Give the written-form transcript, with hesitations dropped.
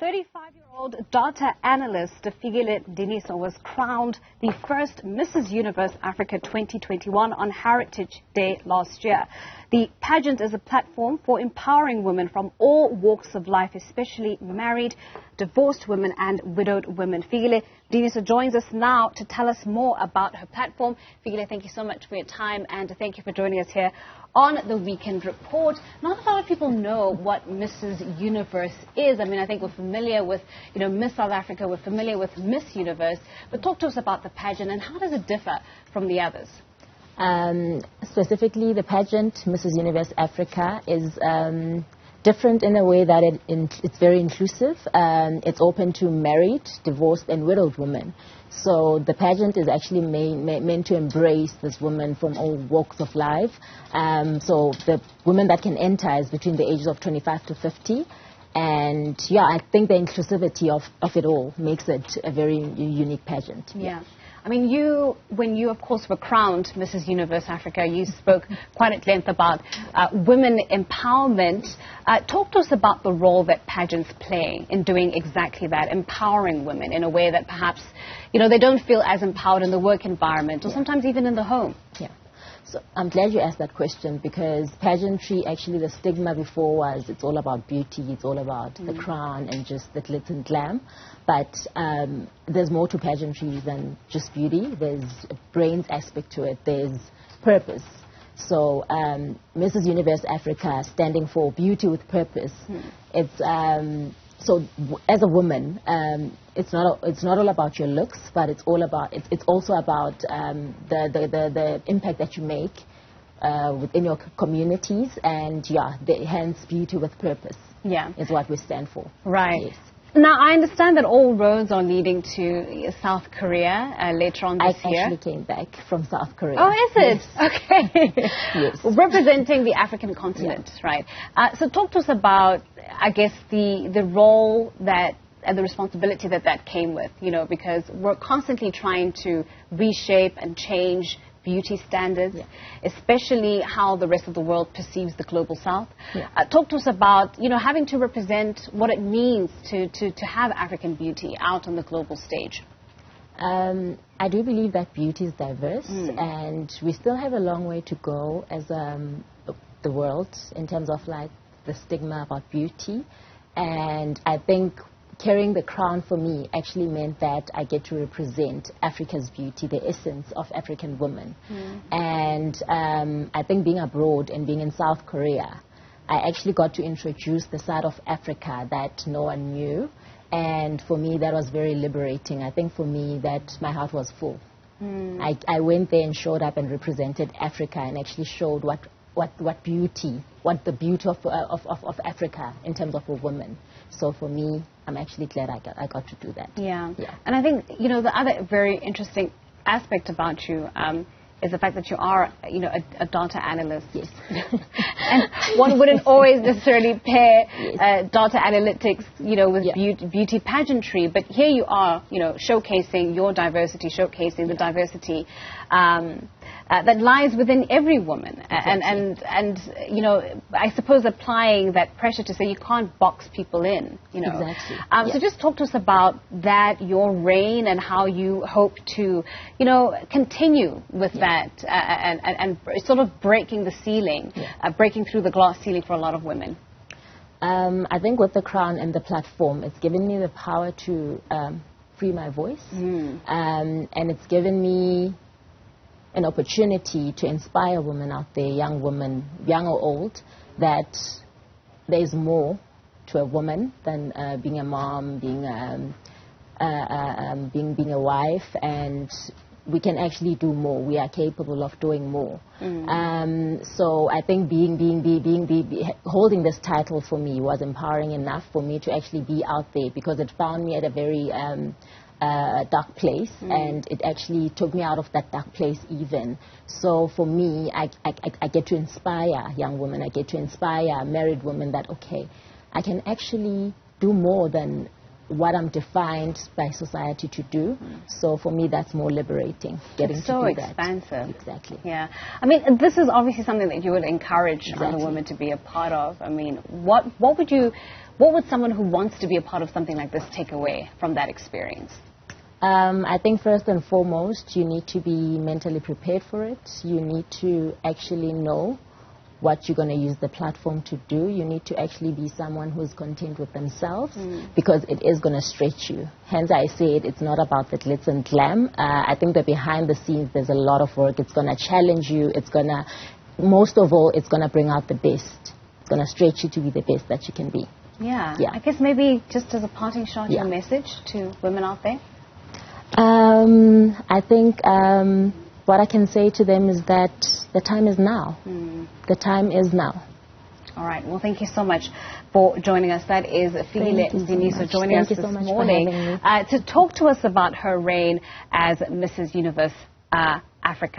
35-year-old data analyst Fikile Mdiniso was crowned the first Mrs. Universe Africa 2021 on Heritage Day last year. The pageant is a platform for empowering women from all walks of life, especially married, divorced women and widowed women. Fikile Mdiniso joins us now to tell us more about her platform. Fikile, thank you so much for your time and thank you for joining us here on the Weekend Report. Not a lot of people know what Mrs. Universe is. I mean, I think we're familiar with, Miss South Africa, we're familiar with Miss Universe, but talk to us about the pageant and how does it differ from the others? Specifically, the pageant, Mrs. Universe Africa, is different in a way that it's very inclusive. It's open to married, divorced and widowed women. So the pageant is actually meant to embrace this woman from all walks of life. So the women that can enter is between the ages of 25 to 50. And yeah, I think the inclusivity of it all makes it a very unique pageant. Yeah. I mean, when you, of course, were crowned Mrs. Universe Africa, you spoke quite at length about women empowerment. Talk to us about the role that pageants play in doing exactly that, empowering women in a way that perhaps, they don't feel as empowered in the work environment or sometimes even in the home. Yeah. So I'm glad you asked that question because pageantry, actually the stigma before was it's all about beauty, it's all about the crown and just the glitz and glam. But there's more to pageantry than just beauty. There's a brains aspect to it. There's purpose. So Mrs. Universe Africa standing for beauty with purpose. It's so as a woman, it's not all about your looks, but it's also about the impact that you make within your communities, and hence beauty with purpose. Yeah, is what we stand for. Right. Yes. Now, I understand that all roads are leading to South Korea later on this year. I actually came back from South Korea. Oh, is it? Yes. Okay. Yes. Representing the African continent, right? So talk to us about, I guess, the role that and the responsibility that came with, because we're constantly trying to reshape and change beauty standards, especially how the rest of the world perceives the global south. Talk to us about, having to represent what it means to have African beauty out on the global stage. I do believe that beauty is diverse and we still have a long way to go as the world in terms of like the stigma about beauty. And I think carrying the crown for me actually meant that I get to represent Africa's beauty, the essence of African women. And I think being abroad and being in South Korea, I actually got to introduce the side of Africa that no one knew. And for me, that was very liberating. I think for me that my heart was full. I went there and showed up and represented Africa and actually showed what the beauty of Africa in terms of a woman. So for me, I'm actually glad I got to do that. Yeah. And I think, the other very interesting aspect about you is the fact that you are, a data analyst. Yes. And one wouldn't always necessarily pair data analytics, with beauty pageantry. But here you are, showcasing your diversity, showcasing the diversity that lies within every woman. Exactly. And I suppose applying that pressure to say you can't box people in, Exactly. So just talk to us about that, your reign, and how you hope to, continue with that and sort of breaking the ceiling, breaking through the glass ceiling for a lot of women. I think with the crown and the platform, it's given me the power to free my voice. And it's given me an opportunity to inspire women out there, young women, young or old, that there's more to a woman than being a mom, being a wife, and we can actually do more. We are capable of doing more. So I think holding this title for me was empowering enough for me to actually be out there, because it found me at a very dark place, and it actually took me out of that dark place even. So for me, I get to inspire young women, I get to inspire married women that, okay, I can actually do more than what I'm defined by society to do. So for me, that's more liberating, getting to do that. So expansive. Exactly. Yeah. I mean, this is obviously something that you would encourage other women to be a part of. I mean, what would you What would someone who wants to be a part of something like this take away from that experience? I think first and foremost, you need to be mentally prepared for it. You need to actually know what you're going to use the platform to do. You need to actually be someone who's content with themselves because it is going to stretch you. Hence, I said it's not about the glitz and glam. I think that behind the scenes, there's a lot of work. It's going to challenge you. It's going to, most of all, it's going to bring out the best. It's going to stretch you to be the best that you can be. Yeah. I guess maybe just as a parting shot, your message to women out there? I think what I can say to them is that the time is now. The time is now. All right. Well, thank you so much for joining us. That is Fikile Mdiniso joining us this morning to talk to us about her reign as Mrs. Universe Africa.